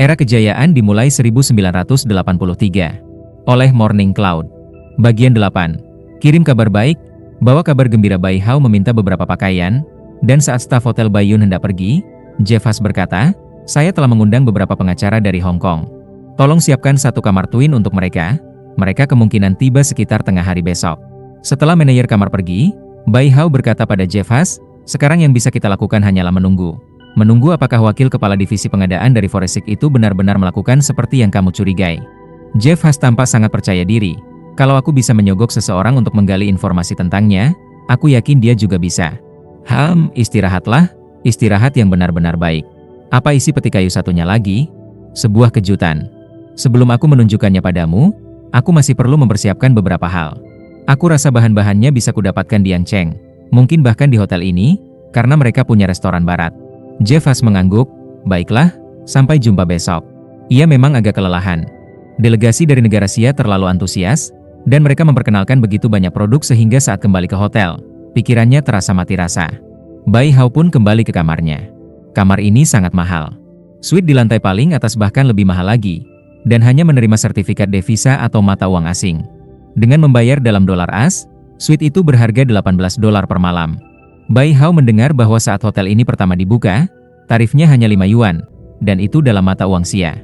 Era kejayaan dimulai 1983. Oleh Morning Cloud. Bagian 8. Kirim kabar baik. Bawa kabar gembira. Bai Hao meminta beberapa pakaian, dan saat staf hotel Baiyun hendak pergi, Jeff Haas berkata, "Saya telah mengundang beberapa pengacara dari Hong Kong. Tolong siapkan satu kamar twin untuk mereka. Mereka kemungkinan tiba sekitar tengah hari besok." Setelah manajer kamar pergi, Bai Hao berkata pada Jeff Haas, "Sekarang yang bisa kita lakukan hanyalah menunggu. Menunggu apakah wakil kepala divisi pengadaan dari Forensic itu benar-benar melakukan seperti yang kamu curigai." Jeff Haas tampak sangat percaya diri. "Kalau aku bisa menyogok seseorang untuk menggali informasi tentangnya, aku yakin dia juga bisa." Istirahatlah, istirahat yang benar-benar baik. Apa isi peti kayu satunya lagi? Sebuah kejutan. Sebelum aku menunjukkannya padamu, aku masih perlu mempersiapkan beberapa hal. Aku rasa bahan-bahannya bisa kudapatkan di Yangcheng, mungkin bahkan di hotel ini, karena mereka punya restoran barat. Jeff Haas mengangguk. "Baiklah, sampai jumpa besok." Ia memang agak kelelahan. Delegasi dari negara Asia terlalu antusias, dan mereka memperkenalkan begitu banyak produk sehingga saat kembali ke hotel, pikirannya terasa mati rasa. Bai Hao pun kembali ke kamarnya. Kamar ini sangat mahal. Suite di lantai paling atas bahkan lebih mahal lagi, dan hanya menerima sertifikat devisa atau mata uang asing. Dengan membayar dalam dolar AS, suite itu berharga $18 per malam. Bai Hao mendengar bahwa saat hotel ini pertama dibuka, tarifnya hanya 5 yuan, dan itu dalam mata uang Xia.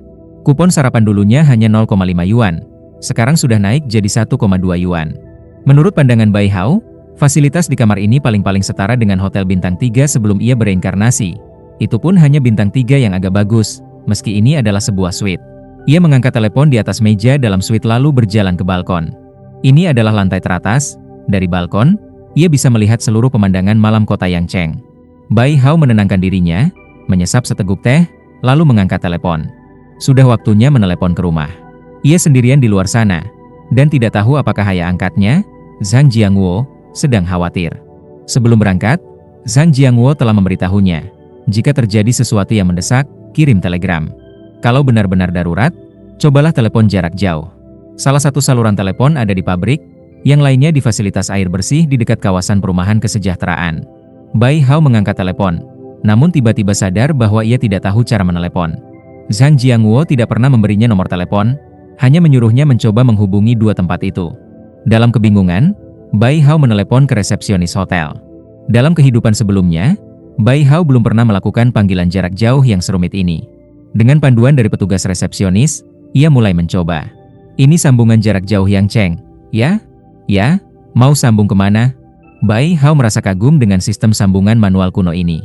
Kupon sarapan dulunya hanya 0,5 yuan, sekarang sudah naik jadi 1,2 yuan. Menurut pandangan Bai Hao, fasilitas di kamar ini paling-paling setara dengan hotel bintang 3 sebelum ia bereinkarnasi. Itu pun hanya bintang 3 yang agak bagus, meski ini adalah sebuah suite. Ia mengangkat telepon di atas meja dalam suite lalu berjalan ke balkon. Ini adalah lantai teratas. Dari balkon, ia bisa melihat seluruh pemandangan malam kota Yangcheng. Bai Hao menenangkan dirinya, menyesap seteguk teh, lalu mengangkat telepon. Sudah waktunya menelepon ke rumah. Ia sendirian di luar sana, dan tidak tahu apakah ayah angkatnya, Zhang Jiangwo, sedang khawatir. Sebelum berangkat, Zhang Jiangwo telah memberitahunya, jika terjadi sesuatu yang mendesak, kirim telegram. Kalau benar-benar darurat, cobalah telepon jarak jauh. Salah satu saluran telepon ada di pabrik, yang lainnya di fasilitas air bersih di dekat kawasan perumahan kesejahteraan. Bai Hao mengangkat telepon, namun tiba-tiba sadar bahwa ia tidak tahu cara menelepon. Zhang Jiangwo tidak pernah memberinya nomor telepon, hanya menyuruhnya mencoba menghubungi dua tempat itu. Dalam kebingungan, Bai Hao menelepon ke resepsionis hotel. Dalam kehidupan sebelumnya, Bai Hao belum pernah melakukan panggilan jarak jauh yang serumit ini. Dengan panduan dari petugas resepsionis, ia mulai mencoba. "Ini sambungan jarak jauh Yangcheng, ya? Ya, mau sambung kemana?" Bai Hao merasa kagum dengan sistem sambungan manual kuno ini.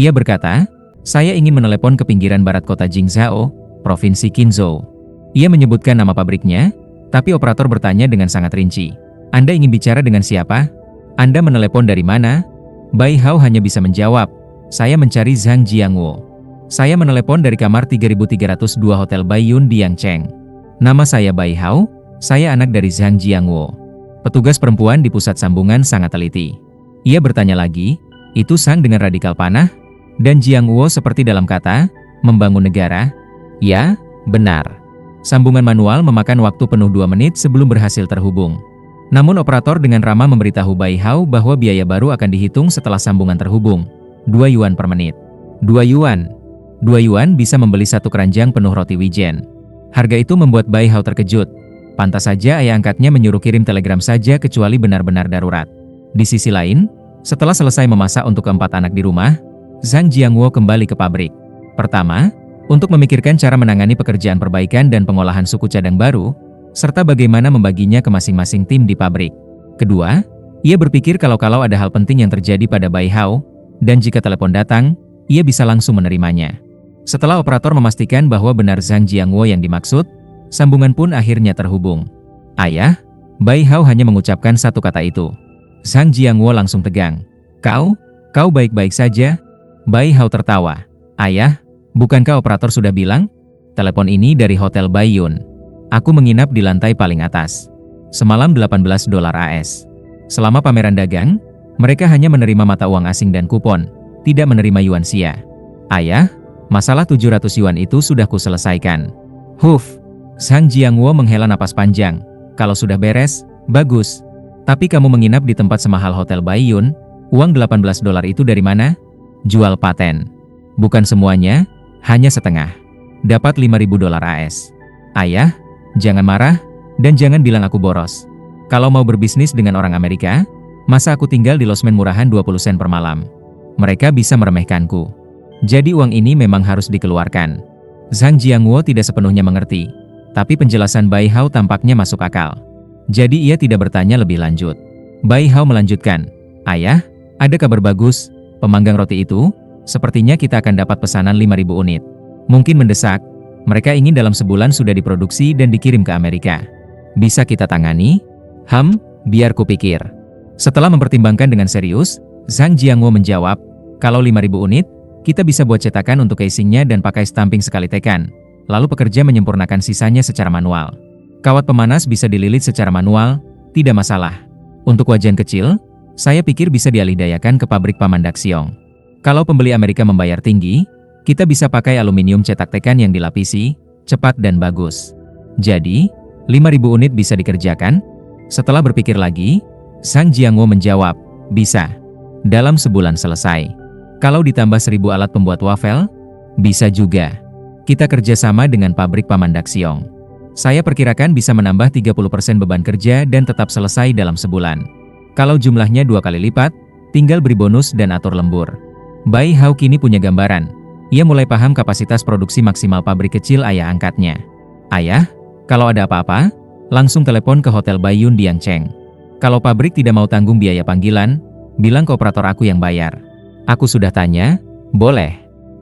Ia berkata, "Saya ingin menelepon ke pinggiran barat kota Jingzhou, Provinsi Qinzhou." Ia menyebutkan nama pabriknya, tapi operator bertanya dengan sangat rinci, "Anda ingin bicara dengan siapa? Anda menelepon dari mana?" Bai Hao hanya bisa menjawab, "Saya mencari Zhang Jiangwo. Saya menelepon dari kamar 3302 Hotel Baiyun di Yangcheng. Nama saya Bai Hao, saya anak dari Zhang Jiangwo." Petugas perempuan di pusat sambungan sangat teliti. Ia bertanya lagi, "Itu Sang dengan radikal panah? Dan Jiangwo seperti dalam kata, membangun negara?" "Ya, benar." Sambungan manual memakan waktu penuh 2 menit sebelum berhasil terhubung. Namun operator dengan ramah memberitahu Bai Hao bahwa biaya baru akan dihitung setelah sambungan terhubung. 2 yuan per menit. 2 yuan. 2 yuan bisa membeli 1 keranjang penuh roti wijen. Harga itu membuat Bai Hao terkejut. Pantas saja ayah angkatnya menyuruh kirim telegram saja kecuali benar-benar darurat. Di sisi lain, setelah selesai memasak untuk 4 anak di rumah, Zhang Jiangwo kembali ke pabrik. Pertama, untuk memikirkan cara menangani pekerjaan perbaikan dan pengolahan suku cadang baru, serta bagaimana membaginya ke masing-masing tim di pabrik. Kedua, ia berpikir kalau ada hal penting yang terjadi pada Bai Hao, dan jika telepon datang, ia bisa langsung menerimanya. Setelah operator memastikan bahwa benar Zhang Jiangwo yang dimaksud, sambungan pun akhirnya terhubung. "Ayah?" Bai Hao hanya mengucapkan satu kata itu. Zhang Jiangwo langsung tegang. Kau baik-baik saja?" Bai Hao tertawa. "Ayah, bukankah operator sudah bilang? Telepon ini dari Hotel Baiyun. Aku menginap di lantai paling atas. Semalam $18 AS. Selama pameran dagang, mereka hanya menerima mata uang asing dan kupon, tidak menerima yuan Xia. Ayah, masalah 700 yuan itu sudah kuselesaikan." Zhang Jiangwo menghela napas panjang. "Kalau sudah beres, bagus. Tapi kamu menginap di tempat semahal Hotel Baiyun, uang $18 itu dari mana?" "Jual paten." "Bukan semuanya, hanya setengah." Dapat $5.000 AS. Ayah, jangan marah, dan jangan bilang aku boros. Kalau mau berbisnis dengan orang Amerika, masa aku tinggal di losmen murahan 20 sen per malam? Mereka bisa meremehkanku. Jadi uang ini memang harus dikeluarkan. Zhang Jiangwo tidak sepenuhnya mengerti, tapi penjelasan Bai Hao tampaknya masuk akal. Jadi ia tidak bertanya lebih lanjut. Bai Hao melanjutkan, "Ayah, ada kabar bagus, pemanggang roti itu, sepertinya kita akan dapat pesanan 5.000 unit. Mungkin mendesak, mereka ingin dalam sebulan sudah diproduksi dan dikirim ke Amerika. Bisa kita tangani?" Biar kupikir." Setelah mempertimbangkan dengan serius, Zhang Jiangwo menjawab, "Kalau 5.000 unit, kita bisa buat cetakan untuk casingnya dan pakai stamping sekali tekan. Lalu pekerja menyempurnakan sisanya secara manual. Kawat pemanas bisa dililit secara manual, tidak masalah. Untuk wajan kecil, saya pikir bisa dialihdayakan ke pabrik Paman Daxiong. Kalau pembeli Amerika membayar tinggi, kita bisa pakai aluminium cetak tekan yang dilapisi, cepat dan bagus. Jadi, 5.000 unit bisa dikerjakan?" Setelah berpikir lagi, Zhang Jiangwo menjawab, "Bisa. Dalam sebulan selesai. Kalau ditambah 1.000 alat pembuat wafel, bisa juga. Kita kerjasama dengan pabrik Paman Daxiong. Saya perkirakan bisa menambah 30% beban kerja dan tetap selesai dalam sebulan. Kalau jumlahnya 2 kali lipat, tinggal beri bonus dan atur lembur." Bai Hao kini punya gambaran. Ia mulai paham kapasitas produksi maksimal pabrik kecil ayah angkatnya. "Ayah, kalau ada apa-apa, langsung telepon ke Hotel Baiyun di Yangcheng. Kalau pabrik tidak mau tanggung biaya panggilan, bilang ke operator aku yang bayar." "Aku sudah tanya, boleh.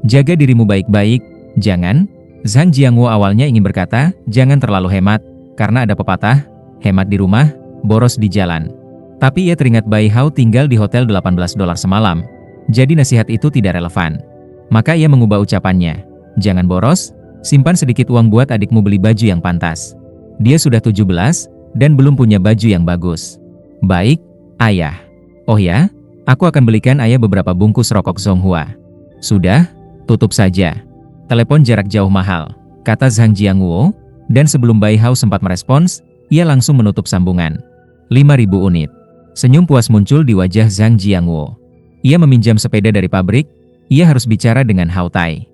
Jaga dirimu baik-baik, jangan." Zhang Jiangwo awalnya ingin berkata, "Jangan terlalu hemat," karena ada pepatah, hemat di rumah, boros di jalan. Tapi ia teringat Bai Hao tinggal di hotel $18 semalam, jadi nasihat itu tidak relevan. Maka ia mengubah ucapannya, "Jangan boros, simpan sedikit uang buat adikmu beli baju yang pantas. Dia sudah 17, dan belum punya baju yang bagus." "Baik, ayah. Oh ya, aku akan belikan ayah beberapa bungkus rokok Zonghua." "Sudah, tutup saja. Telepon jarak jauh mahal," kata Zhang Jiangwo, dan sebelum Bai Hao sempat merespons, ia langsung menutup sambungan. 5.000 unit. Senyum puas muncul di wajah Zhang Jiangwo. Ia meminjam sepeda dari pabrik, ia harus bicara dengan Hao Tai.